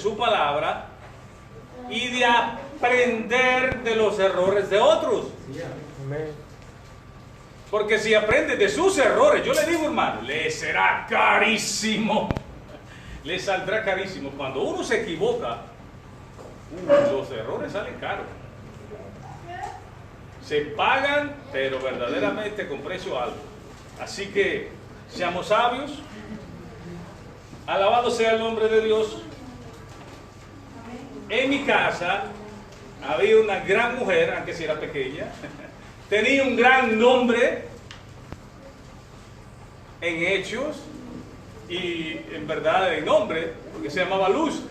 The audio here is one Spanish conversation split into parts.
su palabra y de aprender de los errores de otros. Porque si aprende de sus errores, yo le digo, hermano, le será carísimo. Le saldrá carísimo. Cuando uno se equivoca, los errores salen caros. Se pagan, pero verdaderamente con precio alto. Así que seamos sabios. Alabado sea el nombre de Dios. En mi casa había una gran mujer, aunque si era pequeña, tenía un gran nombre en hechos y en verdad en nombre, porque se llamaba Luz.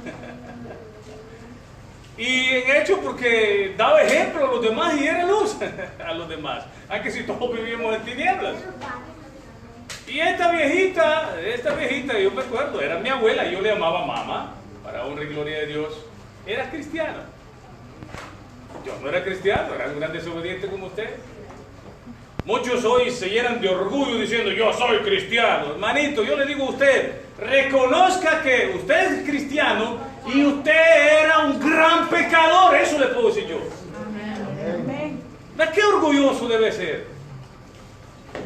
Y en hechos porque daba ejemplo a los demás y era luz a los demás, aunque si todos vivíamos en tinieblas. Y esta viejita, yo me acuerdo, era mi abuela, yo le llamaba mamá, para honra y gloria de Dios. Era cristiana. Yo no era cristiano, era un gran desobediente como usted. Muchos hoy se llenan de orgullo diciendo, yo soy cristiano. Hermanito, yo le digo a usted, reconozca que usted es cristiano y usted era un gran pecador. Eso le puedo decir yo. Amén. ¿Qué orgulloso debe ser?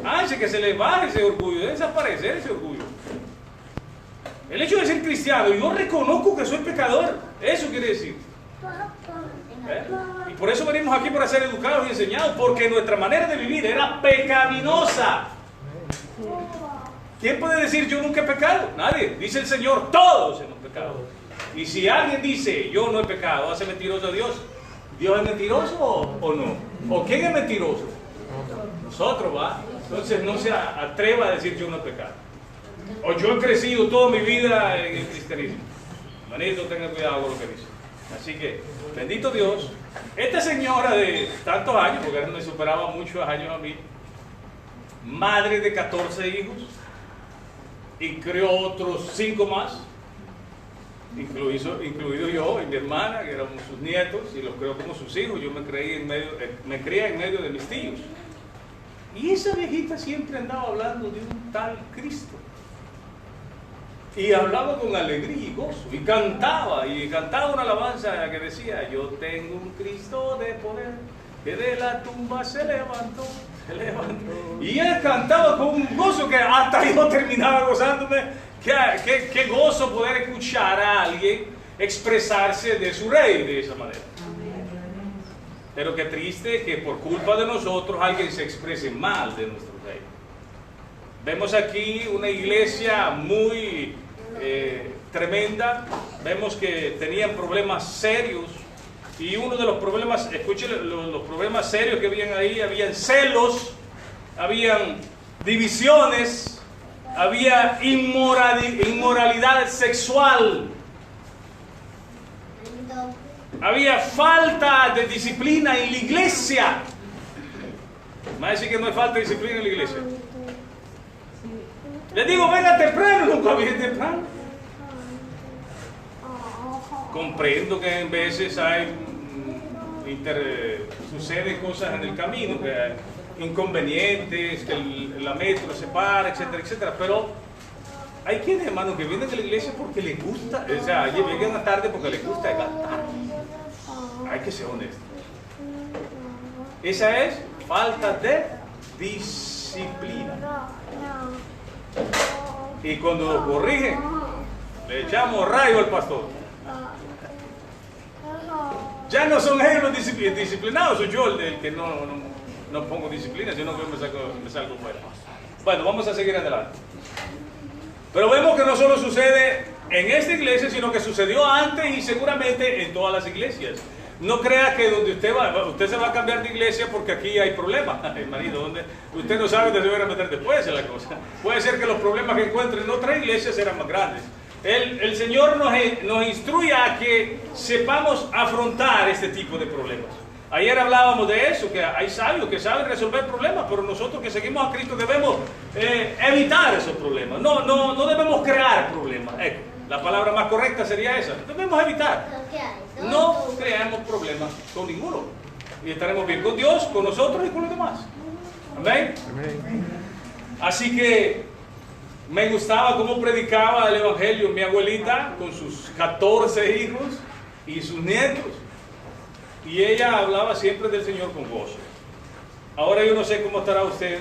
Hace que se le baje ese orgullo, debe desaparecer ese orgullo. El hecho de ser cristiano, yo reconozco que soy pecador. Eso quiere decir. Y por eso venimos aquí para ser educados y enseñados, porque nuestra manera de vivir era pecaminosa. ¿Quién puede decir yo nunca he pecado? Nadie. Dice el Señor, todos hemos pecado. Y si alguien dice yo no he pecado, hace mentiroso a Dios. ¿Dios es mentiroso o no? ¿O quién es mentiroso? Nosotros, ¿va? Entonces no se atreva a decir yo no he pecado. O yo he crecido toda mi vida en el cristianismo. Manito, tenga cuidado con lo que dice. Así que, bendito Dios, esta señora de tantos años, porque me superaba muchos años a mí, madre de 14 hijos, y crió otros 5 más, incluido yo y mi hermana, que éramos sus nietos, y los crió como sus hijos. Yo me crié en medio de mis tíos. Y esa viejita siempre andaba hablando de un tal Cristo. Y hablaba con alegría y gozo, y cantaba una alabanza que decía, yo tengo un Cristo de poder, que de la tumba se levantó. Y él cantaba con un gozo que hasta yo terminaba gozándome. Qué gozo poder escuchar a alguien expresarse de su rey de esa manera. Pero qué triste que por culpa de nosotros alguien se exprese mal de nuestro rey. Vemos aquí una iglesia muy tremenda. Vemos que tenían problemas serios, y uno de los problemas, escuchen los problemas serios que habían ahí, habían celos, habían divisiones, había inmoralidad sexual, había falta de disciplina en la iglesia. ¿Me va a decir que no hay falta de disciplina en la iglesia? Le digo, venga temprano, nunca viene temprano. Comprendo que en veces suceden cosas en el camino, que hay inconvenientes, que la metro se para, etcétera, etcétera. Pero hay quienes, hermanos, que vienen de la iglesia porque les gusta, o sea, llegan tarde porque les gusta cantar. Hay que ser honesto. Esa es falta de disciplina. Y cuando lo corrigen, le echamos rayo al pastor. Ya no son ellos los disciplinados, soy yo el que no pongo disciplina, sino que me salgo fuera. Bueno, vamos a seguir adelante. Pero vemos que no solo sucede en esta iglesia, sino que sucedió antes y seguramente en todas las iglesias. No crea que donde usted se va a cambiar de iglesia porque aquí hay problemas, hermanito, donde usted no sabe dónde se va a meter después de la cosa. Puede ser que los problemas que encuentre en otras iglesias serán más grandes. El Señor nos instruye a que sepamos afrontar este tipo de problemas. Ayer hablábamos de eso, que hay sabios que saben resolver problemas, pero nosotros que seguimos a Cristo debemos evitar esos problemas. No debemos crear problemas. La palabra más correcta sería esa. Debemos evitar. No creamos problemas con ninguno. Y estaremos bien con Dios, con nosotros y con los demás. Amén. Así que Me gustaba cómo predicaba el Evangelio mi abuelita con sus 14 hijos y sus nietos. Y ella hablaba siempre del Señor con gozo. Ahora yo no sé cómo estará usted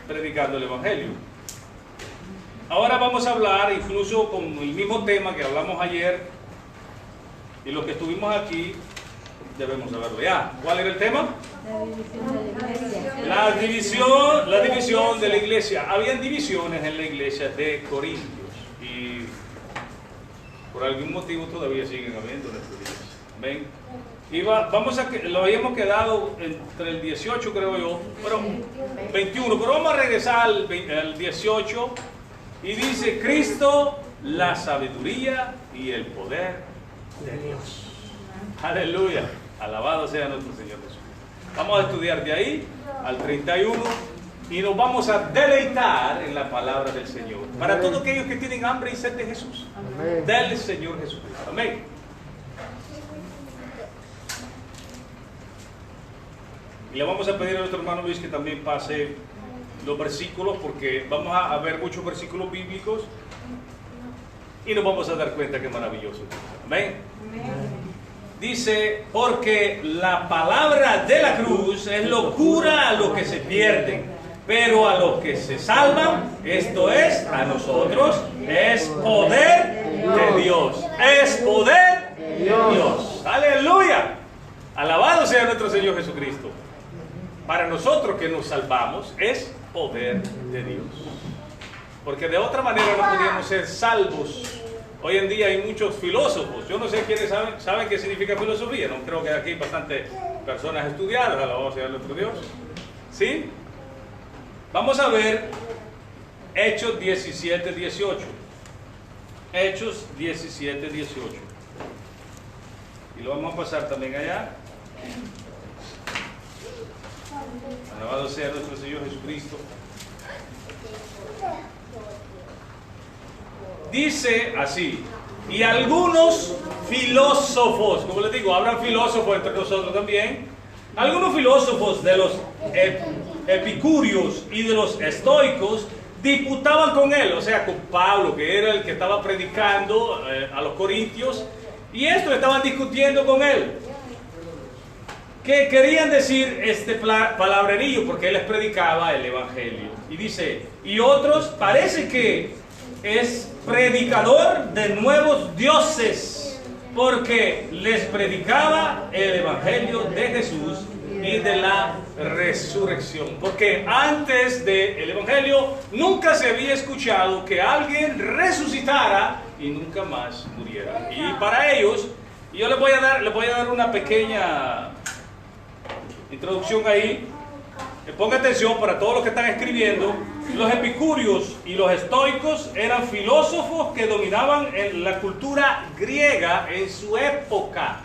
predicando el Evangelio. Ahora vamos a hablar incluso con el mismo tema que hablamos ayer, y los que estuvimos aquí debemos saberlo ya. ¿Cuál era el tema? La división de la iglesia. Habían divisiones en la iglesia de Corintios y por algún motivo todavía siguen habiendo en esta iglesia. ¿Ven? Lo habíamos quedado entre el 18, creo yo, pero 21, pero vamos a regresar al 18 y dice: Cristo, la sabiduría y el poder de Dios. Aleluya, alabado sea nuestro Señor Jesús. Vamos a estudiar de ahí al 31 y nos vamos a deleitar en la palabra del Señor. Para todos aquellos que tienen hambre y sed de Jesús, del Señor Jesucristo. Amén. Y le vamos a pedir a nuestro hermano Luis que también pase los versículos, porque vamos a ver muchos versículos bíblicos y nos vamos a dar cuenta que maravilloso. Amén. Dice: porque la palabra de la cruz es locura a los que se pierden, pero a los que se salvan, esto es, a nosotros, es poder de Dios. Es poder de Dios. Aleluya. Alabado sea nuestro Señor Jesucristo. Para nosotros que nos salvamos es poder de Dios. Porque de otra manera no podríamos ser salvos. Hoy en día hay muchos filósofos. Yo no sé quiénes saben qué significa filosofía. No creo que aquí hay bastantes personas estudiadas. Alabado sea nuestro Dios. ¿Sí? Vamos a ver Hechos 17, 18. Hechos 17, 18. Y lo vamos a pasar también allá. Alabado sea nuestro Señor Jesucristo. Dice así: y algunos filósofos, como les digo, habrán filósofos entre nosotros también. Algunos filósofos de los epicúreos y de los estoicos disputaban con él, o sea, con Pablo, que era el que estaba predicando a los corintios, y estos estaban discutiendo con él. Que querían decir este palabrerío, porque él les predicaba el Evangelio. Y dice: y otros parece que es predicador de nuevos dioses, porque les predicaba el Evangelio de Jesús y de la resurrección. Porque antes del Evangelio nunca se había escuchado que alguien resucitara y nunca más muriera. Y para ellos, yo les voy a dar una pequeña introducción ahí. Ponga atención para todos los que están escribiendo. Los epicúreos y los estoicos eran filósofos que dominaban en la cultura griega en su época.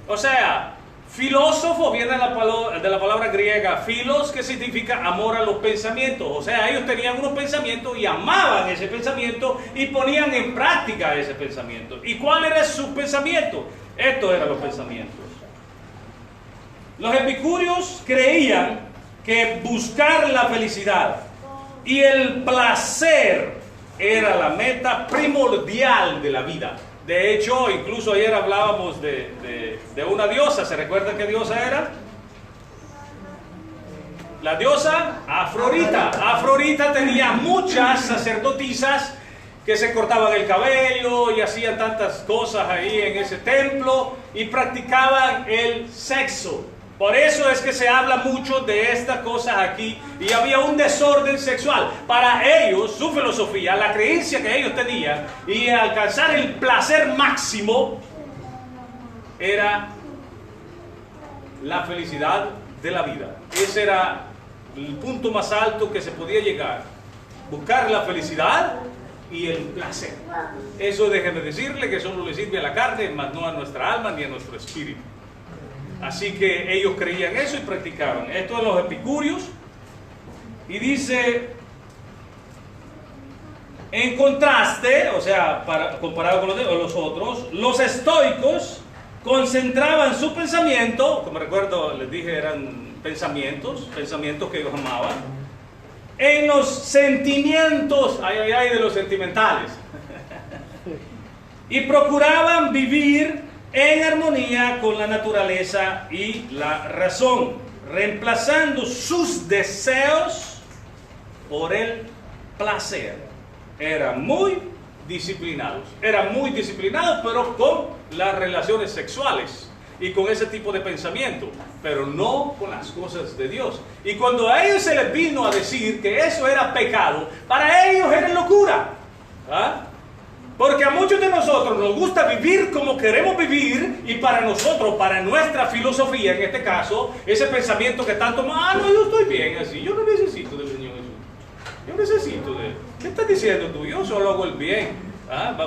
O sea, filósofo viene de la palabra griega philos, que significa amor a los pensamientos. O sea, ellos tenían unos pensamientos y amaban ese pensamiento y ponían en práctica ese pensamiento. ¿Y cuál era su pensamiento? Estos eran los pensamientos. Los epicúreos creían que buscar la felicidad y el placer era la meta primordial de la vida. De hecho, incluso ayer hablábamos de una diosa. ¿Se recuerdan qué diosa era? La diosa Afrodita. Afrodita tenía muchas sacerdotisas que se cortaban el cabello y hacían tantas cosas ahí en ese templo y practicaban el sexo. Por eso es que se habla mucho de estas cosas aquí, y había un desorden sexual. Para ellos, su filosofía, la creencia que ellos tenían, y alcanzar el placer máximo, era la felicidad de la vida. Ese era el punto más alto que se podía llegar. Buscar la felicidad y el placer. Eso déjenme decirle que solo le sirve a la carne, mas no a nuestra alma ni a nuestro espíritu. Así que ellos creían eso y practicaban. Esto de los epicúreos. Y dice, en contraste, o sea, comparado con los otros, los estoicos concentraban su pensamiento, como recuerdo, les dije, eran pensamientos que ellos amaban, en los sentimientos, ay, de los sentimentales. Y procuraban vivir en armonía con la naturaleza y la razón, reemplazando sus deseos por el placer. Eran muy disciplinados, pero con las relaciones sexuales y con ese tipo de pensamiento, pero no con las cosas de Dios. Y cuando a ellos se les vino a decir que eso era pecado, para ellos era locura. ¿Ah? Porque a muchos de nosotros nos gusta vivir como queremos vivir, y para nosotros, para nuestra filosofía en este caso, ese pensamiento que tanto, no, yo estoy bien así, yo no necesito del Señor Jesús, yo necesito de Él. ¿Qué estás diciendo tú? Yo solo hago el bien.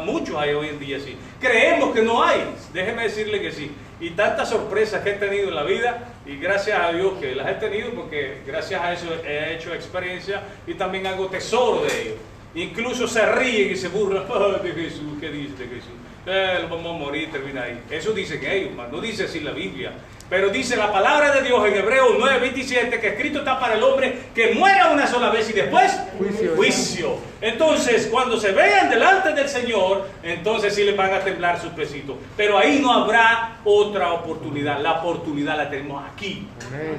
Muchos hay hoy en día así. Creemos que no hay, déjeme decirle que sí. Y tantas sorpresas que he tenido en la vida, y gracias a Dios que las he tenido, porque gracias a eso he hecho experiencia y también hago tesoro de ello. Incluso se ríen y se burlan de Jesús. ¿Qué dice de Jesús? Lo vamos a morir, termina ahí. Eso dicen ellos, no dice así la Biblia. Pero dice la palabra de Dios en Hebreos 9:27, que escrito está para el hombre que muera una sola vez y después juicio. Entonces, cuando se vean delante del Señor, entonces sí les van a temblar sus pesitos. Pero ahí no habrá otra oportunidad. La oportunidad la tenemos aquí,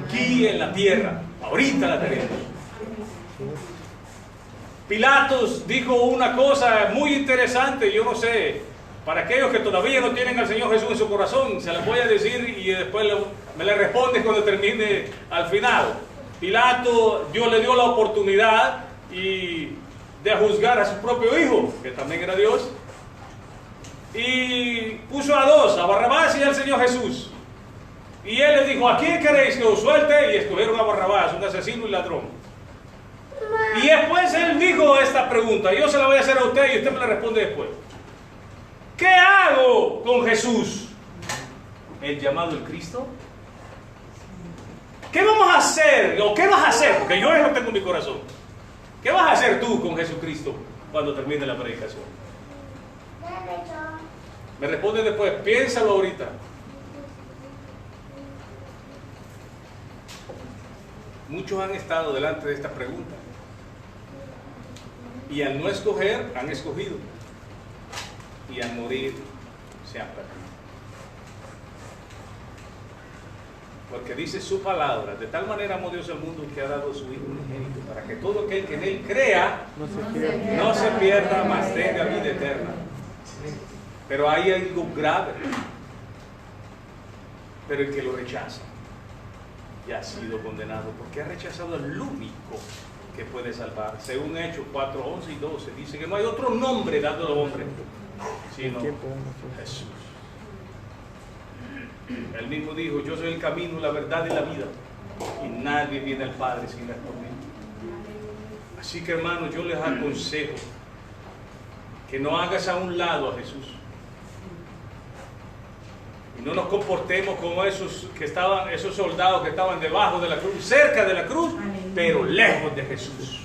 aquí en la tierra. Ahorita la tenemos. Pilatos dijo una cosa muy interesante, yo no sé, para aquellos que todavía no tienen al Señor Jesús en su corazón, se las voy a decir y después me le responde cuando termine al final. Pilato, Dios le dio la oportunidad de juzgar a su propio hijo, que también era Dios, y puso a dos, a Barrabás y al Señor Jesús. Y él les dijo, ¿a quién queréis que os suelte? Y escogieron a Barrabás, un asesino y ladrón. Y después él dijo esta pregunta, yo se la voy a hacer a usted y usted me la responde después. ¿Qué hago con Jesús? ¿El llamado el Cristo? ¿Qué vamos a hacer? ¿O qué vas a hacer? Porque yo eso tengo en mi corazón. ¿Qué vas a hacer tú con Jesucristo cuando termine la predicación? Me responde después, piénsalo ahorita. Muchos han estado delante de esta pregunta y al no escoger, han escogido, y al morir se han perdido. Porque dice su palabra, de tal manera amó Dios al mundo que ha dado su Hijo unigénito, para que todo aquel que en Él crea no se pierda, mas tenga vida eterna. Pero hay algo grave. Pero el que lo rechaza ya ha sido condenado, porque ha rechazado al único que puede salvar. Según Hechos 4:11 y 12, dice que no hay otro nombre dado al hombre sino Jesús. Él mismo dijo, yo soy el camino, la verdad y la vida, y nadie viene al Padre sin ir por mí. Así que, hermanos, yo les aconsejo que no hagas a un lado a Jesús y no nos comportemos como esos soldados que estaban debajo de la cruz, cerca de la cruz, pero lejos de Jesús.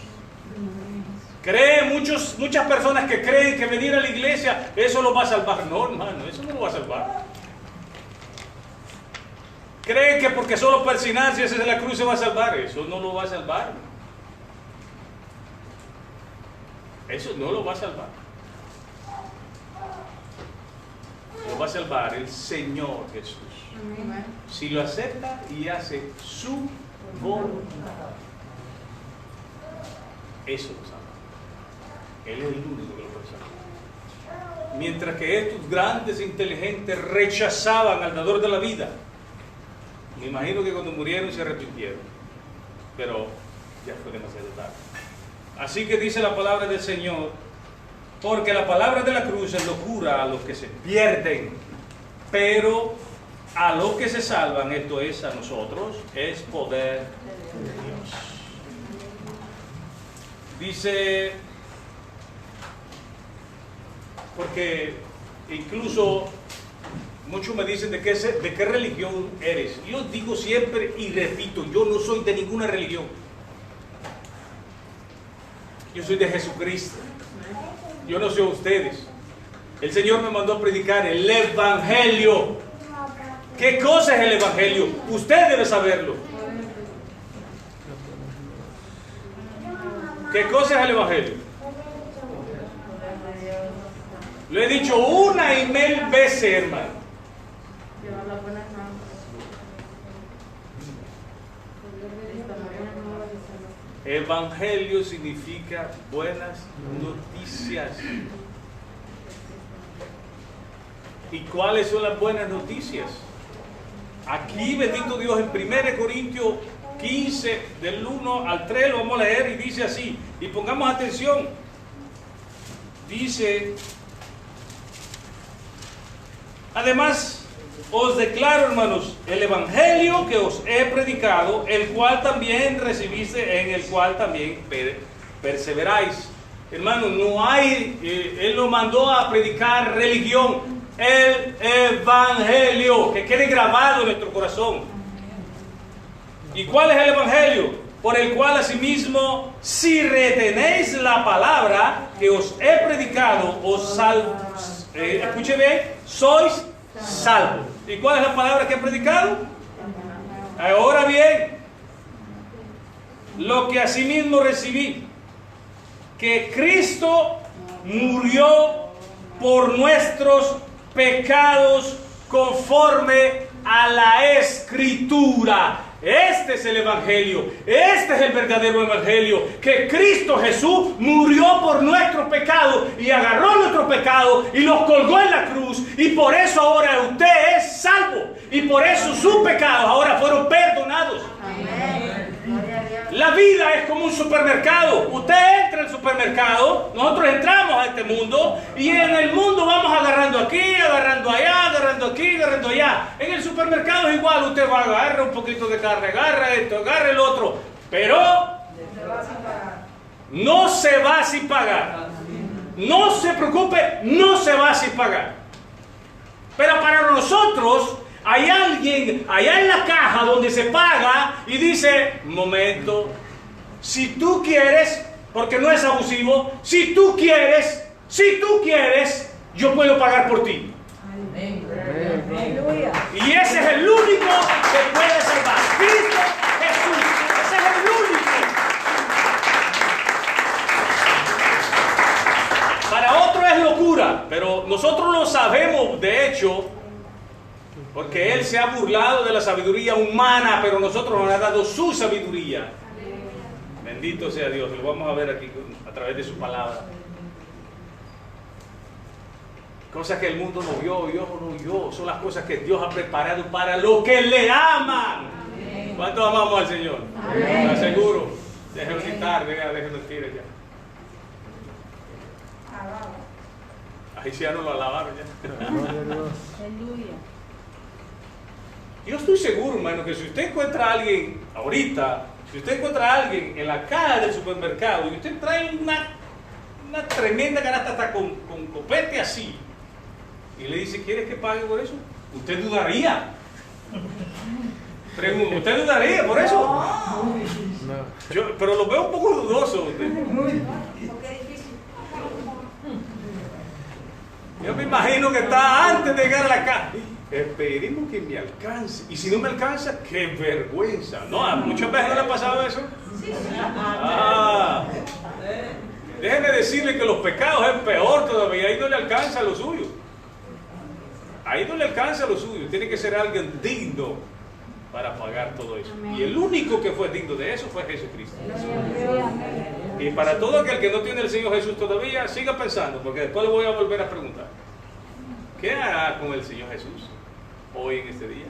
Muchas personas que creen que venir a la iglesia eso lo va a salvar. No, hermano, eso no lo va a salvar. Creen que porque solo persignarse hacia la cruz se va a salvar. Eso no lo va a salvar. Eso no lo va a salvar. Lo va a salvar el Señor Jesús. Si lo acepta y hace su voluntad, eso lo salva. Él es el único que lo puede salvar. Mientras que estos grandes inteligentes rechazaban al dador de la vida, me imagino que cuando murieron se arrepintieron, pero ya fue demasiado tarde. Así que dice la palabra del Señor, porque la palabra de la cruz es locura a los que se pierden, pero a los que se salvan, esto es a nosotros, es poder de Dios. Dice, porque incluso muchos me dicen de qué religión eres. Yo digo siempre y repito, yo no soy de ninguna religión. Yo soy de Jesucristo. Yo no soy ustedes. El Señor me mandó a predicar el Evangelio. ¿Qué cosa es el Evangelio? Usted debe saberlo. ¿Qué cosa es el Evangelio? Lo he dicho una y mil veces, hermano. Evangelio significa buenas noticias. ¿Y cuáles son las buenas noticias? Aquí, bendito Dios, en 1 Corintios 15, del 1 al 3, lo vamos a leer y dice así. Y pongamos atención. Dice: además, os declaro, hermanos, el evangelio que os he predicado, el cual también recibiste, en el cual también perseveráis. Hermanos, no hay, Él nos mandó a predicar religión, el evangelio, que quede grabado en nuestro corazón. ¿Y cuál es el evangelio? Por el cual asimismo, si retenéis la palabra que os he predicado, os salvos. Escuche bien, sois salvos. ¿Y cuál es la palabra que he predicado? Ahora bien, lo que asimismo recibí, que Cristo murió por nuestros pecados conforme a la Escritura. Este es el Evangelio, este es el verdadero Evangelio, que Cristo Jesús murió por nuestros pecados y agarró nuestros pecados y los colgó en la cruz, y por eso ahora usted es salvo, y por eso sus pecados ahora fueron perdonados. Amén. La vida es como un supermercado. Usted entra al supermercado, nosotros entramos a este mundo, y en el mundo vamos agarrando aquí, agarrando allá, agarrando aquí, agarrando allá. En el supermercado es igual, usted va a agarrar un poquito de carne, agarra esto, agarra el otro, pero no se va sin pagar. No se preocupe, no se va sin pagar. Pero para nosotros hay alguien allá en la caja donde se paga y dice: momento, si tú quieres, porque no es abusivo, si tú quieres, yo puedo pagar por ti. Amén. Y ese es el único que puede salvar. Cristo Jesús. Ese es el único. Para otro es locura, pero nosotros lo sabemos, de hecho, porque Él se ha burlado de la sabiduría humana, pero nosotros nos ha dado su sabiduría. Bendito sea Dios. Lo vamos a ver aquí a través de su palabra. Cosas que el mundo no vio, y ojo no vio, son las cosas que Dios ha preparado para los que le aman. ¿Cuántos amamos al Señor? Amén. ¿Te aseguro? Déjenlo quitar, déjenlo tirar ya. Ahí sí ya no lo alabaron ya. Aleluya. Yo estoy seguro, hermano, que si usted encuentra a alguien ahorita, si usted encuentra a alguien en la caja del supermercado y usted trae una tremenda canasta hasta con copete así, y le dice: ¿quieres que pague por eso? ¿Usted dudaría? Pregunto, ¿usted dudaría por eso? No. Pero lo veo un poco dudoso usted. Yo me imagino que está antes de llegar a la caja. Esperemos que me alcance. Y si no me alcanza, ¡qué vergüenza! No, muchas veces no le ha pasado eso. Sí. Déjeme decirle que los pecados es peor todavía. Ahí no le alcanza lo suyo. Ahí no le alcanza lo suyo. Tiene que ser alguien digno para pagar todo eso. Y el único que fue digno de eso fue Jesucristo. Y para todo aquel que no tiene el Señor Jesús todavía, siga pensando, porque después le voy a volver a preguntar: ¿qué hará con el Señor Jesús hoy en este día?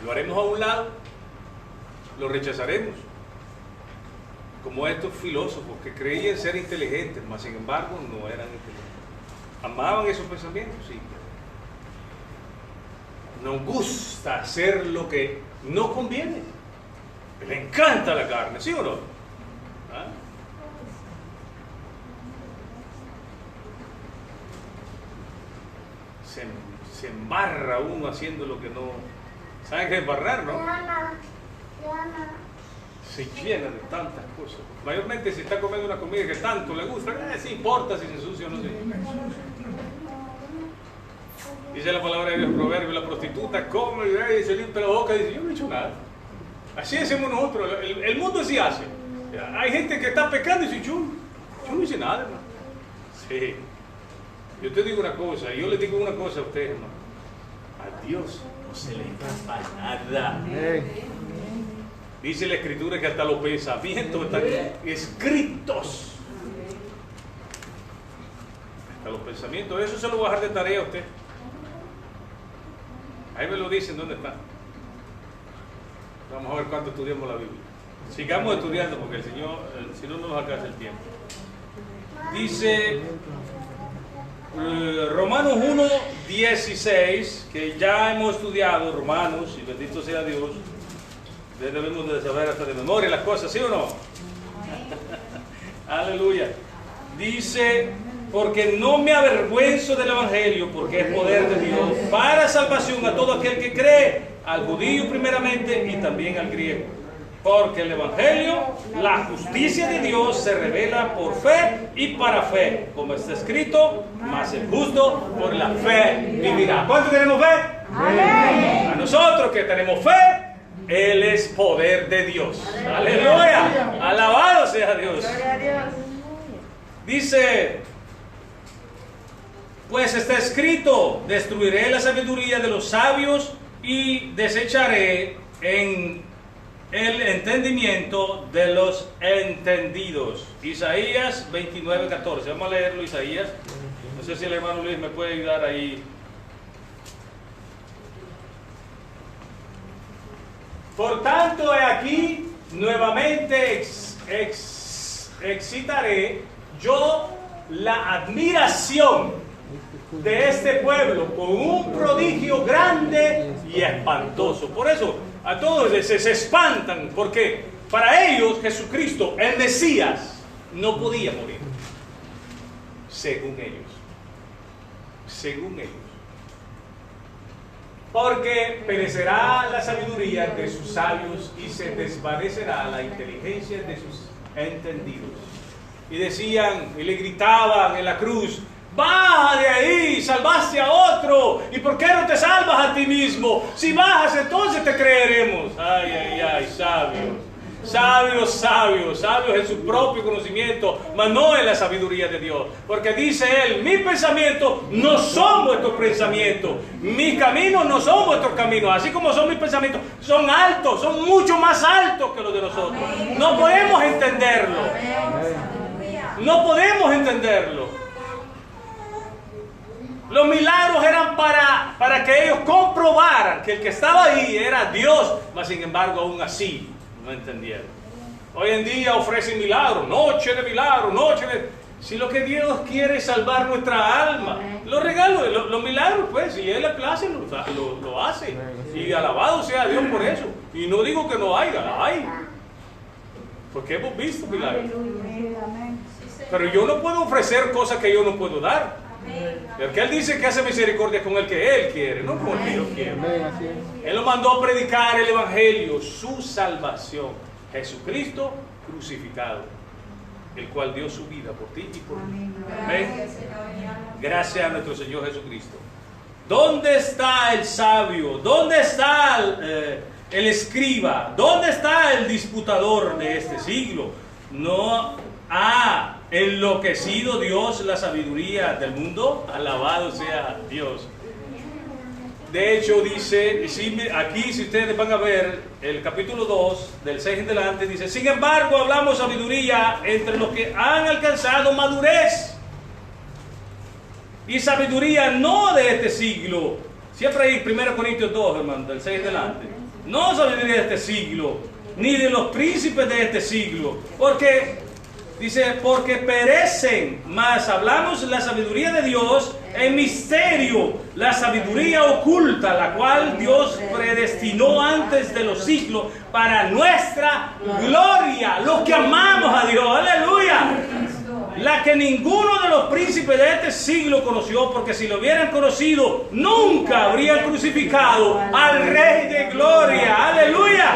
¿Lo haremos a un lado? ¿Lo rechazaremos? Como estos filósofos que creían ser inteligentes, mas sin embargo no eran inteligentes. ¿Amaban esos pensamientos? Sí. Nos gusta hacer lo que no conviene. Le encanta la carne, ¿sí o no? ¿Ah? Se embarra uno haciendo lo que no... ¿Saben qué es embarrar, no? Se llena de tantas cosas. Mayormente si está comiendo una comida que tanto le gusta, sí importa si se ensucia o no se ensucia. Dice la palabra de Dios, proverbio: la prostituta come y se limpia la boca y dice: yo no he hecho nada. Así decimos nosotros. El mundo así hace. Hay gente que está pecando y dice, yo no hice nada, hermano. Sí. Yo te digo una cosa, yo le digo una cosa a ustedes, hermano. A Dios no se le escapa nada. Dice la Escritura que hasta los pensamientos están escritos. Hasta los pensamientos. Eso se lo voy a dejar de tarea a usted. Ahí me lo dicen dónde está. Vamos a ver cuánto estudiamos la Biblia. Sigamos estudiando porque el Señor, si no, no nos alcanza el tiempo. Dice Romanos 1:16, que ya hemos estudiado Romanos, y bendito sea Dios. Debemos de saber hasta de memoria las cosas, ¿sí o no? Aleluya. Dice, porque no me avergüenzo del Evangelio, porque es poder de Dios para salvación a todo aquel que cree, al judío primeramente y también al griego. Porque el Evangelio, la justicia de Dios, se revela por fe y para fe, como está escrito, mas el justo por la fe vivirá. ¿Cuántos tenemos fe? Amén. A nosotros que tenemos fe, Él es poder de Dios. Aleluya. Alabado sea Dios. Dice, pues está escrito, destruiré la sabiduría de los sabios y desecharé en el entendimiento de los entendidos. Isaías 29:14. Vamos a leerlo, Isaías. No sé si el hermano Luis me puede ayudar ahí. Por tanto, he aquí, nuevamente excitaré yo la admiración de este pueblo con un prodigio grande y espantoso. Por eso a todos se espantan, porque para ellos Jesucristo, el Mesías, no podía morir, según ellos, porque perecerá la sabiduría de sus sabios y se desvanecerá la inteligencia de sus entendidos. Y decían, y le gritaban en la cruz, baja de ahí, salvaste a otro, ¿y por qué no te salvas a ti mismo? Si bajas, entonces te creeremos. Ay, ay, ay, sabios en su propio conocimiento, mas no en la sabiduría de Dios. Porque dice Él, mis pensamientos no son vuestros pensamientos, mis caminos no son vuestros caminos. Así como son mis pensamientos, son altos, son mucho más altos que los de nosotros. No podemos entenderlo. No podemos entenderlo. Los milagros eran para que ellos comprobaran que el que estaba ahí era Dios, mas sin embargo aún así no entendieron. Hoy en día ofrecen milagros, noche de milagros, si lo que Dios quiere es salvar nuestra alma, los regalos, los milagros, pues, si Él le place, lo hace. Y alabado sea Dios por eso. Y no digo que no haya, hay. Porque hemos visto milagros. Pero yo no puedo ofrecer cosas que yo no puedo dar. Porque Él dice que hace misericordia con el que Él quiere, no con el que yo quiero. Él lo mandó a predicar el Evangelio, su salvación. Jesucristo crucificado, el cual dio su vida por ti y por mí. Amén. Gracias a nuestro Señor Jesucristo. ¿Dónde está el sabio? ¿Dónde está el escriba? ¿Dónde está el disputador de este siglo? No ha enloquecido Dios la sabiduría del mundo. Alabado sea Dios. De hecho dice, aquí si ustedes van a ver el capítulo 2 del 6 en delante, dice, sin embargo hablamos sabiduría entre los que han alcanzado madurez y sabiduría no de este siglo. Siempre hay 1 Corintios 2, hermano, del 6 en delante. No sabiduría de este siglo, ni de los príncipes de este siglo, porque dice, porque perecen, mas hablamos la sabiduría de Dios en misterio, la sabiduría oculta, la cual Dios predestinó antes de los siglos para nuestra gloria, los que amamos a Dios, aleluya, la que ninguno de los príncipes de este siglo conoció, porque si lo hubieran conocido, nunca habrían crucificado al Rey de gloria, aleluya.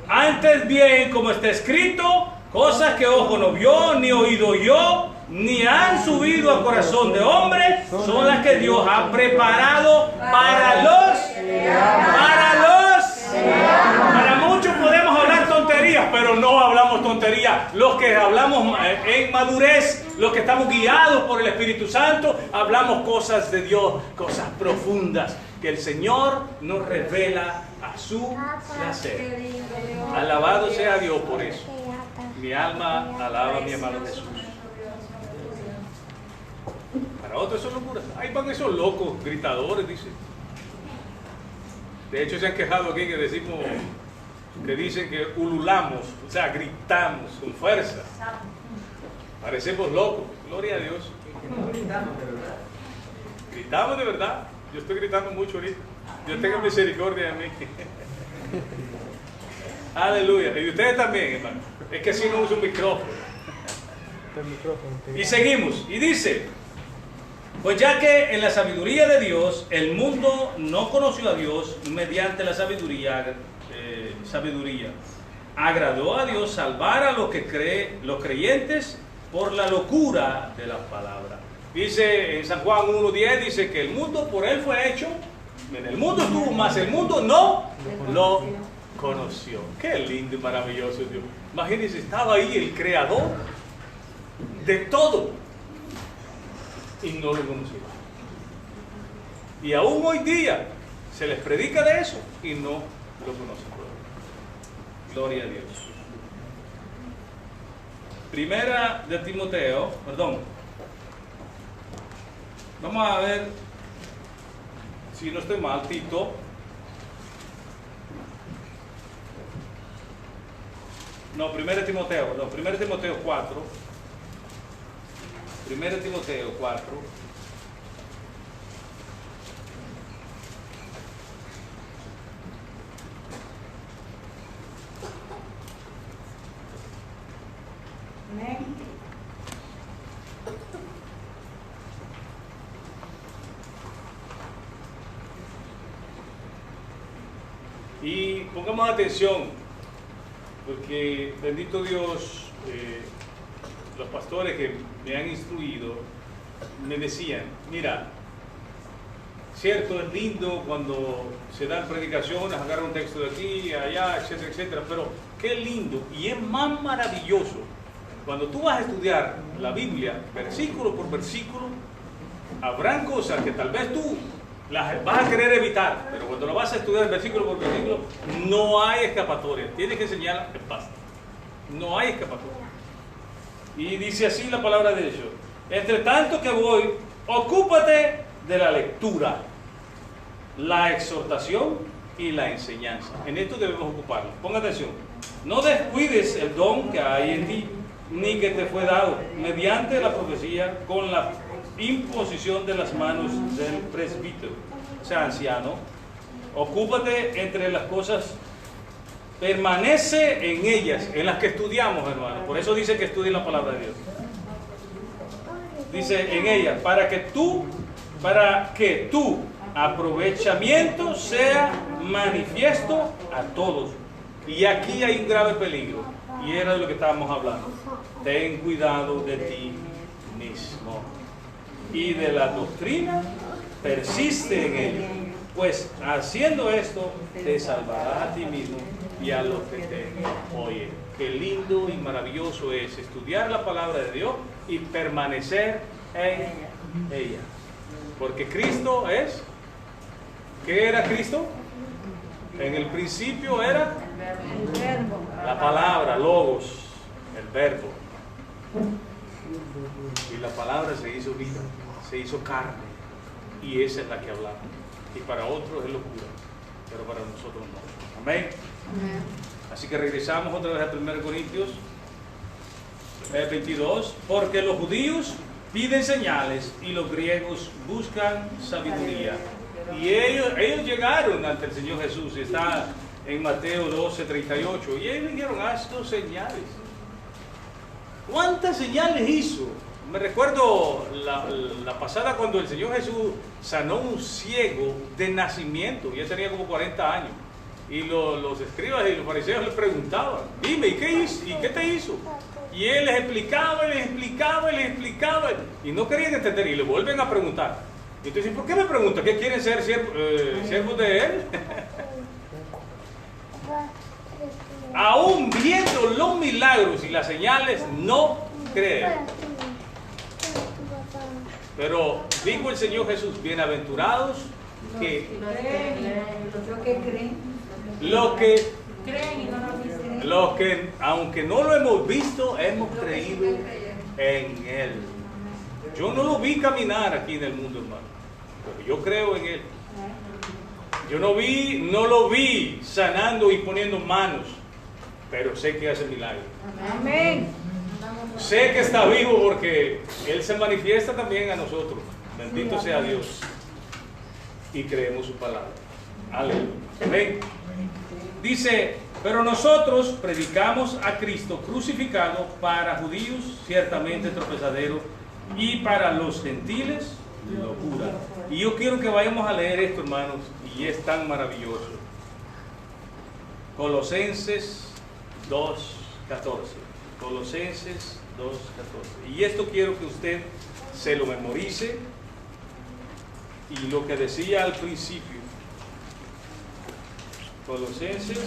Antes bien, como está escrito, cosas que ojo no vio, ni oído yo, ni han subido a corazón de hombre, son las que Dios ha preparado para muchos podemos pero no hablamos tontería. Los que hablamos en madurez, los que estamos guiados por el Espíritu Santo, hablamos cosas de Dios, cosas profundas que el Señor nos revela a su placer. Alabado sea Dios por eso. Mi alma alaba a mi amado Jesús. Para otros son locuras. Ahí van esos locos gritadores, dice. De hecho se han quejado aquí que decimos, que dicen que ululamos, o sea, gritamos con fuerza. Parecemos locos. Gloria a Dios. Gritamos de verdad. Yo estoy gritando mucho ahorita. Dios tenga misericordia de mí. Aleluya. Y ustedes también, hermano. Es que si no uso un micrófono. Y seguimos. Y dice, pues ya que en la sabiduría de Dios el mundo no conoció a Dios mediante la sabiduría, agradó a Dios salvar a los creyentes por la locura de la palabra. Dice en San Juan 1:10, dice que el mundo por él fue hecho, en el mundo estuvo, mas el mundo no lo conoció. Qué lindo y maravilloso Dios. Imagínense, estaba ahí el creador de todo y no lo conoció. Y aún hoy día se les predica de eso y no lo conocen. Gloria a Dios. Primera de Timoteo, vamos a ver si no estoy mal, Tito. No, 1 Timoteo 4. 1 Timoteo 4. Y pongamos atención, porque bendito Dios, los pastores que me han instruido me decían, mira, cierto, es lindo cuando se dan predicaciones, agarran un texto de aquí, allá, etcétera, etcétera, pero qué lindo y es más maravilloso cuando tú vas a estudiar la Biblia, versículo por versículo. Habrán cosas que tal vez tú las vas a querer evitar, pero cuando lo vas a estudiar versículo por versículo, no hay escapatoria. Tienes que enseñarla en paz. No hay escapatoria. Y dice así la palabra de Dios: entre tanto que voy, ocúpate de la lectura, la exhortación y la enseñanza. En esto debemos ocuparnos. Ponga atención. No descuides el don que hay en ti, ni que te fue dado mediante la profecía con la imposición de las manos del presbítero, o sea, anciano. Ocúpate entre las cosas, permanece en ellas, en las que estudiamos, hermano. Por eso dice que estudie la palabra de Dios. Dice en ellas, para que tu aprovechamiento sea manifiesto a todos. Y aquí hay un grave peligro, y era de lo que estábamos hablando. Ten cuidado de ti mismo y de la doctrina, persiste en ella, pues haciendo esto te salvarás a ti mismo y a los que te oyen. Qué lindo y maravilloso es estudiar la palabra de Dios y permanecer en ella, porque Cristo es, ¿qué era Cristo? En el principio era la palabra, logos, el verbo. Y la palabra se hizo vida, se hizo carne, y esa es la que hablamos. Y para otros es locura, pero para nosotros no. Amén. Así que regresamos otra vez a 1 Corintios 22. Porque los judíos piden señales y los griegos buscan sabiduría. Y ellos llegaron ante el Señor Jesús, y está en Mateo 12:38, y ellos dijeron: haznos señales. ¿Cuántas señales hizo? Me recuerdo la pasada cuando el Señor Jesús sanó un ciego de nacimiento, ya tenía como 40 años, y los escribas y los fariseos le preguntaban: dime, ¿y qué hizo? ¿Y qué te hizo? Y él les explicaba, y no querían entender, y le vuelven a preguntar. Y entonces, ¿por qué me preguntan? ¿Qué quieren ser siervos de él? aún viendo los milagros y las señales, no creen. Pero dijo el Señor Jesús, bienaventurados que los que, aunque no lo hemos visto, hemos creído en Él. Yo no lo vi caminar aquí en el mundo, hermano, pero yo creo en Él. Yo no lo vi sanando y poniendo manos, pero sé que hace milagros. Amén. Sé que está vivo porque Él se manifiesta también a nosotros. Bendito sea Dios. Y creemos su palabra. Aleluya. Amén. Dice, pero nosotros predicamos a Cristo crucificado, para judíos ciertamente tropezadero y para los gentiles locura. Y yo quiero que vayamos a leer esto, hermanos, y es tan maravilloso. Colosenses 2:14. Colosenses 2:14. Y esto quiero que usted se lo memorice. Y lo que decía al principio. Colosenses 2.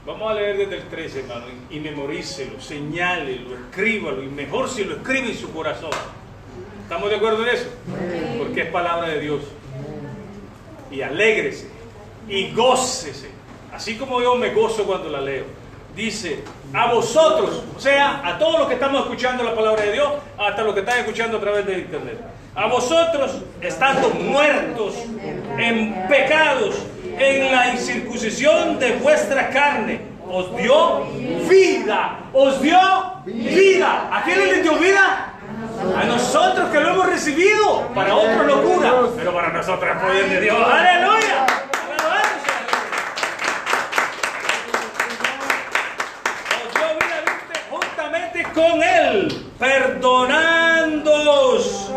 Vamos a leer desde el 13, hermano, y memorícelo, señálelo, escríbalo, y mejor si lo escribe en su corazón. ¿Estamos de acuerdo en eso? Porque es palabra de Dios. Y alégrese, y gócese, así como yo me gozo cuando la leo. Dice, a vosotros, o sea, a todos los que estamos escuchando la palabra de Dios, hasta los que están escuchando a través de internet. A vosotros, estando muertos en pecados, en la incircuncisión de vuestra carne, os dio vida. Os dio vida. ¿A quién les dio vida? A nosotros que lo hemos recibido. Para otros locura, pero para nosotros es poder de Dios. ¡Aleluya! Os dio vida, ¿viste? Juntamente con Él, perdonándoos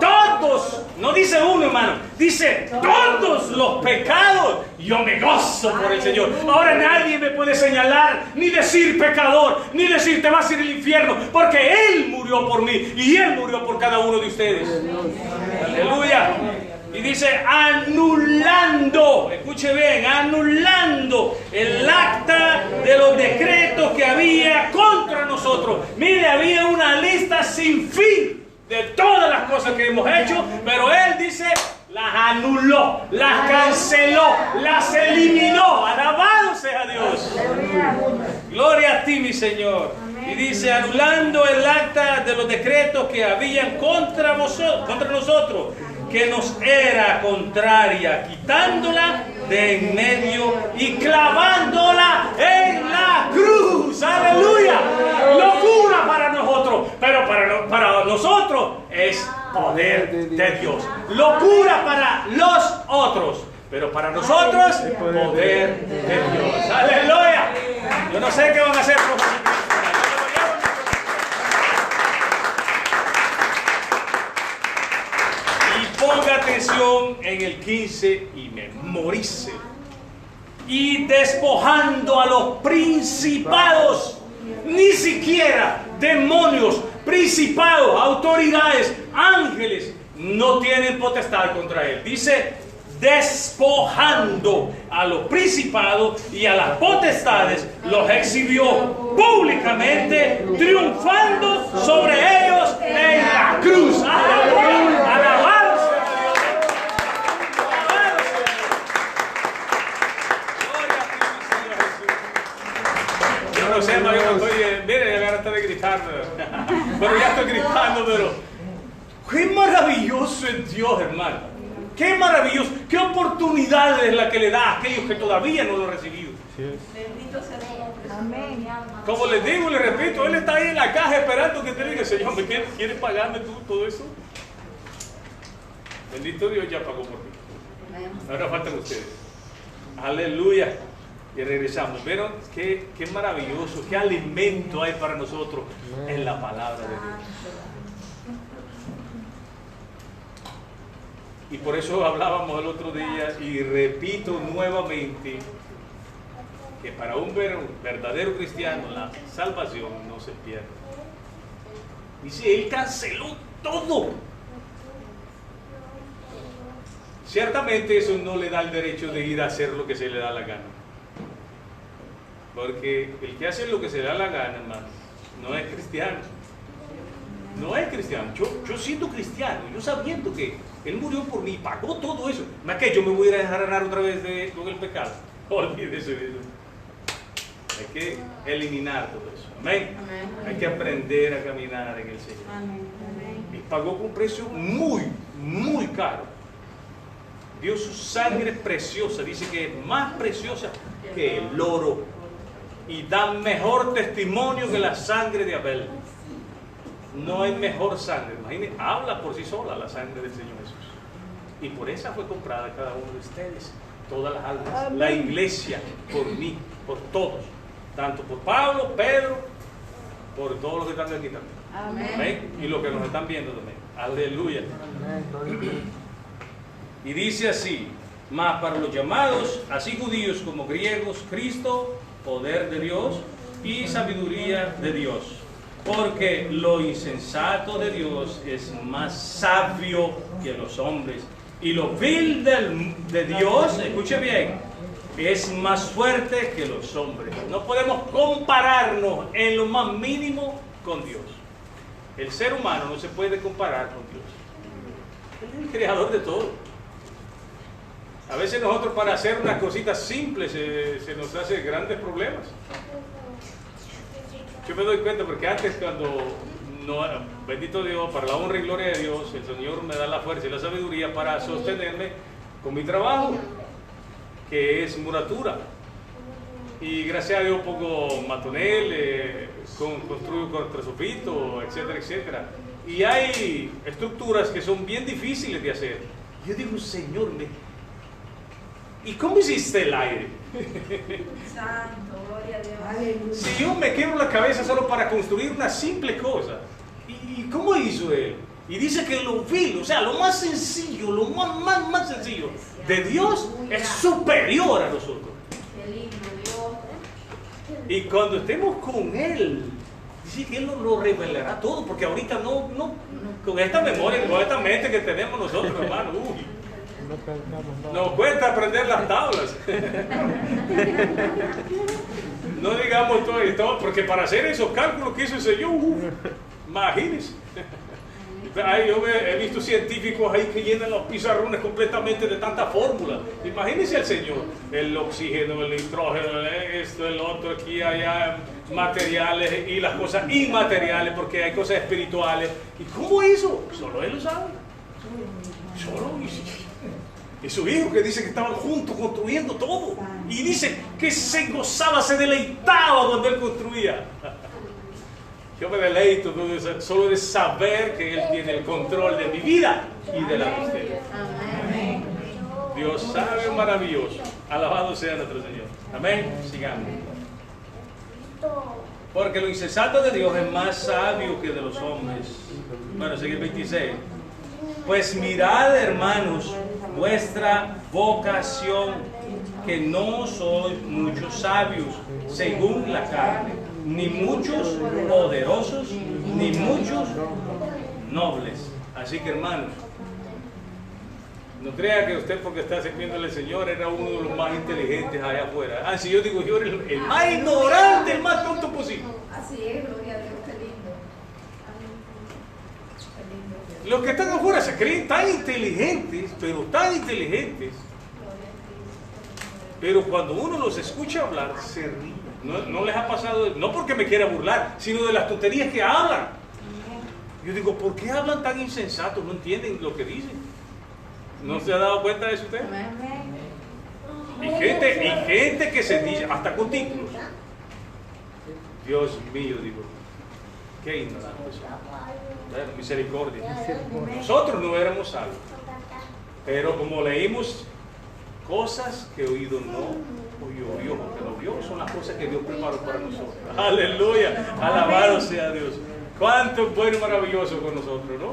todos. No dice uno, hermano, dice todos los pecados. Yo me gozo por el Señor. Ahora nadie me puede señalar, ni decir pecador, ni decir te vas a ir al infierno, porque Él murió por mí y Él murió por cada uno de ustedes. Aleluya. Y dice anulando, escuche bien, anulando el acta de los decretos que había contra nosotros. Mire, había una lista sin fin de todas las cosas que hemos hecho, pero Él dice, las anuló, las canceló, las eliminó. Alabado sea Dios. Gloria a ti, mi Señor. Y dice, anulando el acta de los decretos que habían contra nosotros, que nos era contraria, quitándola de en medio y clavándola en la cruz. Aleluya. Locura para nosotros, pero para nosotros es poder de Dios. Locura para los otros, pero para nosotros poder de Dios. Aleluya. Yo no sé qué van a hacer. Ponga atención en el 15 y memorice. Y despojando a los principados, ni siquiera demonios, principados, autoridades, ángeles, no tienen potestad contra él. Dice, despojando a los principados y a las potestades, los exhibió públicamente, triunfando sobre ellos en la cruz. ¡Aleluya! No sé, yo estoy, mire, ahora estoy gritando, pero ya estoy gritando, pero qué maravilloso es Dios, hermano, qué maravilloso, qué oportunidad es la que le da a aquellos que todavía no lo han recibido. Bendito sea Dios. Amén. Como les digo y les repito, Él está ahí en la caja esperando que te diga, Señor, ¿me quieres pagarme tú todo eso? Bendito Dios, ya pagó por mí. Ahora faltan ustedes. Aleluya. Y regresamos. ¿Vieron qué maravilloso, qué alimento hay para nosotros en la palabra de Dios? Y por eso hablábamos el otro día y repito nuevamente que para un verdadero cristiano la salvación no se pierde. Dice, Él canceló todo. Ciertamente eso no le da el derecho de ir a hacer lo que se le da la gana. Porque el que hace lo que se le da la gana, hermano, no es cristiano. No es cristiano. Yo siendo cristiano, yo sabiendo que Él murió por mí, pagó todo eso. ¿Más que yo me voy a ir a dejar ganar otra vez con el pecado? Olvídese de eso. Hay que eliminar todo eso. Amén. Amén. Hay que aprender a caminar en el Señor. Amén. Y pagó con un precio muy, muy caro. Dio su sangre preciosa. Dice que es más preciosa que el oro. Y da mejor testimonio que la sangre de Abel. No hay mejor sangre. Imagínense, habla por sí sola la sangre del Señor Jesús. Y por esa fue comprada cada uno de ustedes. Todas las almas. Amén. La iglesia, por mí, por todos. Tanto por Pablo, Pedro, por todos los que están aquí también. Amén. Amén. Y los que nos están viendo también. Aleluya. Amén. Y dice así: mas para los llamados, así judíos como griegos, Cristo, poder de Dios y sabiduría de Dios. Porque lo insensato de Dios es más sabio que los hombres. Y lo vil de Dios, escuche bien, es más fuerte que los hombres. No podemos compararnos en lo más mínimo con Dios. El ser humano no se puede comparar con Dios. Él es el creador de todo. A veces nosotros para hacer unas cositas simples se nos hace grandes problemas. Yo me doy cuenta porque antes cuando, bendito Dios, para la honra y gloria de Dios, el Señor me da la fuerza y la sabiduría para sostenerme con mi trabajo, que es muratura. Y gracias a Dios pongo matonel, construyo con trasofito, etcétera, etcétera. Y hay estructuras que son bien difíciles de hacer. Yo digo, Señor, ¿y cómo hiciste el aire? Santo, gloria a Dios. Si yo me quebro la cabeza solo para construir una simple cosa, ¿y cómo hizo Él? Y dice que lo vil, o sea, lo más sencillo, lo más sencillo de Dios es superior a nosotros. Qué lindo Dios. Y cuando estemos con Él, dice que Él lo revelará todo, porque ahorita no, con esta memoria, con esta mente que tenemos nosotros, hermano, nos cuesta aprender las tablas. No digamos todo y todo, porque para hacer esos cálculos que hizo el Señor, imagínense. Yo he visto científicos ahí que llenan los pizarrones completamente de tantas fórmulas. Imagínense al Señor, el oxígeno, el nitrógeno, esto, el otro, aquí, allá, materiales y las cosas inmateriales, porque hay cosas espirituales. ¿Y cómo hizo? Solo Él lo sabe. Solo y su hijo que dice que estaban juntos construyendo todo. Y dice que se gozaba, se deleitaba cuando Él construía. Yo me deleito solo de saber que Él tiene el control de mi vida y de la de ustedes. Amén. Dios sabio, maravilloso. Alabado sea nuestro Señor. Amén. Sigamos. Porque lo insensato de Dios es más sabio que de los hombres. Bueno, sigue el 26. Pues mirad, hermanos, vuestra vocación, que no sois muchos sabios según la carne, ni muchos poderosos, ni muchos nobles. Así que, hermanos, no crea que usted, porque está sirviéndole al Señor, era uno de los más inteligentes allá afuera. Si yo digo, yo era el más ignorante, el más tonto posible. Así es, gloria a Dios, qué lindo. Los que están afuera se creen tan inteligentes, pero tan inteligentes. Pero cuando uno los escucha hablar, se ríen. No les ha pasado, no porque me quiera burlar, sino de las tonterías que hablan. Yo digo, ¿por qué hablan tan insensatos? No entienden lo que dicen. ¿No se ha dado cuenta de eso usted? Y gente que se dice, hasta con títulos. Dios mío, digo, qué ignorantes son. Misericordia. Nosotros no éramos salvos. Pero como leímos Cosas que oído no oyó, y ojo que no vio, son las cosas que Dios preparó para nosotros. Aleluya, alabado sea Dios. Cuánto es bueno y maravilloso con nosotros, ¿no?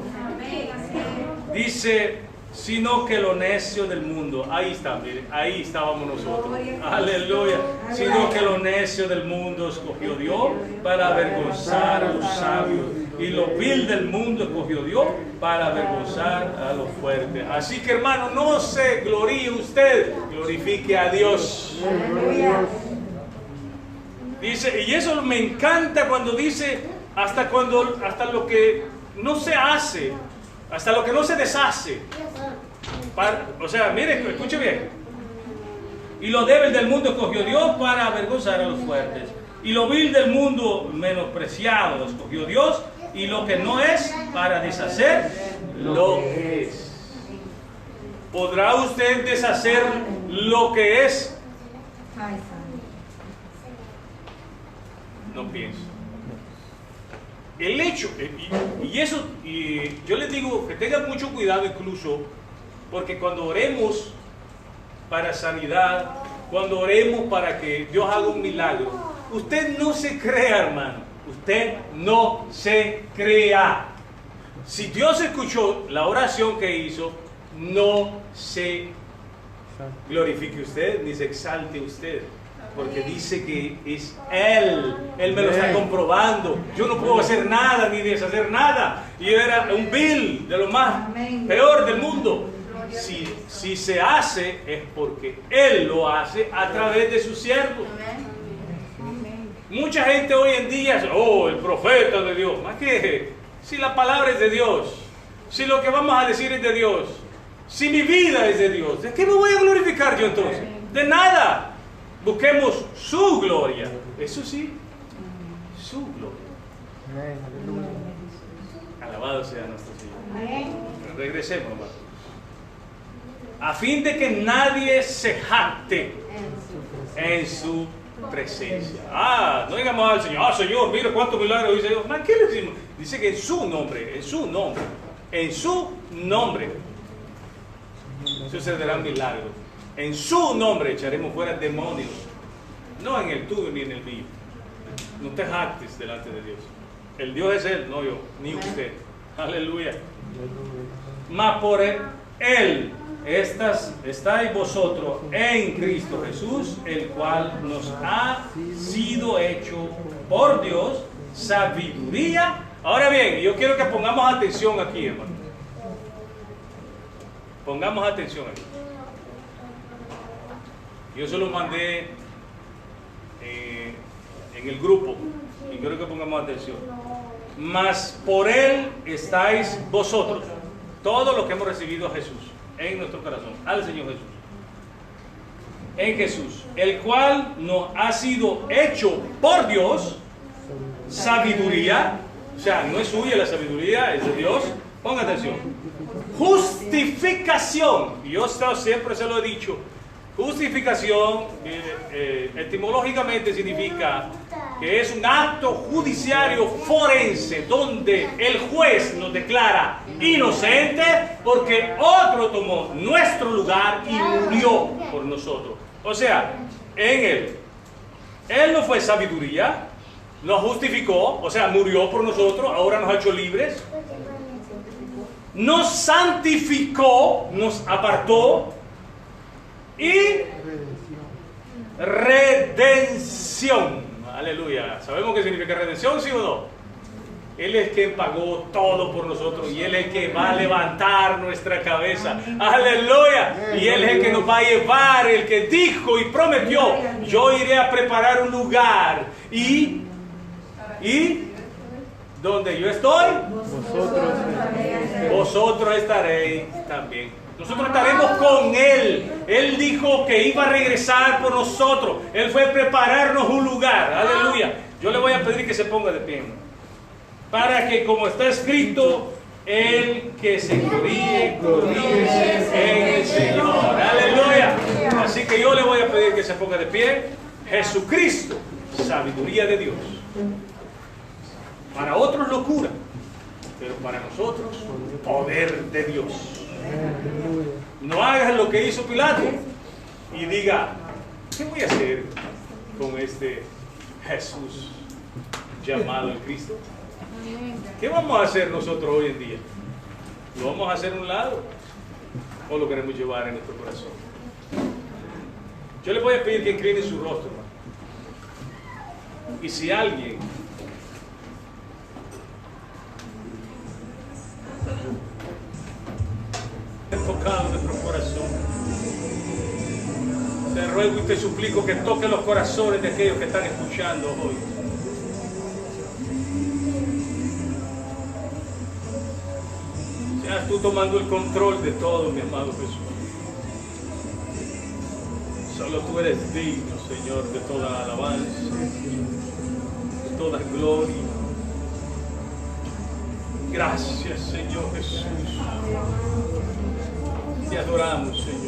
Dice, sino que lo necio del mundo, ahí está, miren, ahí estábamos nosotros. Aleluya. Sino que lo necio del mundo escogió Dios para avergonzar a los sabios, y lo vil del mundo escogió Dios para avergonzar a los fuertes. Así que, hermano, no se gloríe usted, glorifique a Dios. Dice, y eso me encanta cuando dice, hasta lo que no se hace, hasta lo que no se deshace. O sea, mire, escuche bien. Y lo débil del mundo escogió Dios para avergonzar a los fuertes. Y lo vil del mundo menospreciado escogió Dios, y lo que no es para deshacer lo que es. ¿Podrá usted deshacer lo que es? No pienso. El hecho, y yo les digo que tengan mucho cuidado incluso, porque cuando oremos para sanidad, cuando oremos para que Dios haga un milagro, usted no se crea, hermano, usted no se crea. Si Dios escuchó la oración que hizo, no se glorifique usted, ni se exalte usted. Porque dice que es Él me lo está comprobando. Yo no puedo hacer nada ni deshacer nada. Y yo era un vil de lo más peor del mundo. Si se hace es porque Él lo hace a través de sus siervos. Mucha gente hoy en día, el profeta de Dios. Más que si la palabra es de Dios, si lo que vamos a decir es de Dios, si mi vida es de Dios, ¿de qué me voy a glorificar yo entonces? De nada. Busquemos su gloria. Eso sí, su gloria. Alabado sea nuestro Señor. Regresemos, hermano. A fin de que nadie se jacte en su presencia. No digamos al Señor, Señor, mira cuántos milagros dice Dios. ¿Qué le decimos? Dice que en su nombre sucederán milagros. En su nombre echaremos fuera demonios. No en el tuyo ni en el mío. No te jactes delante de Dios. El Dios es Él, no yo, ni usted. Aleluya. Mas por Él estáis vosotros en Cristo Jesús, el cual nos ha sido hecho por Dios sabiduría. Ahora bien, yo quiero que pongamos atención aquí, hermano. Pongamos atención aquí. Yo se lo mandé en el grupo y quiero que pongamos atención. Mas por Él estáis vosotros, todos los que hemos recibido a Jesús en nuestro corazón, al Señor Jesús, en Jesús, el cual nos ha sido hecho por Dios sabiduría. O sea, no es suya la sabiduría, es de Dios. Ponga atención. Justificación. Yo siempre se lo he dicho. Justificación etimológicamente significa que es un acto judiciario forense donde el juez nos declara inocente porque otro tomó nuestro lugar y murió por nosotros. O sea, en Él no fue sabiduría, nos justificó, o sea, murió por nosotros, ahora nos ha hecho libres, nos santificó, nos apartó, y redención. Aleluya. ¿Sabemos qué significa redención, sí o no? Él es quien pagó todo por nosotros y Él es el que va a levantar nuestra cabeza. Aleluya. Y Él es el que nos va a llevar, el que dijo y prometió: yo iré a preparar un lugar y donde yo estoy, vosotros estaréis también. Nosotros estaremos con Él. Él dijo que iba a regresar por nosotros. Él fue a prepararnos un lugar. Aleluya. Yo le voy a pedir que se ponga de pie, para que, como está escrito, el que se gloríe, gloríese en el Señor. Aleluya. Así que yo le voy a pedir que se ponga de pie. Jesucristo, sabiduría de Dios. Para otros locura, pero para nosotros poder de Dios. No hagas lo que hizo Pilato. y diga, ¿qué voy a hacer con este Jesús llamado el Cristo? ¿Qué vamos a hacer nosotros hoy en día? ¿Lo vamos a hacer a un lado o lo queremos llevar en nuestro corazón? Yo les voy a pedir que inclinen su rostro, hermano. Y si alguien ha tocado nuestro corazón, te ruego y te suplico que toque los corazones de aquellos que están escuchando hoy. Seas tú tomando el control de todo, mi amado Jesús. Solo tú eres digno, Señor, de toda alabanza, de toda gloria. Gracias, Señor Jesús. Te adoramos, Señor.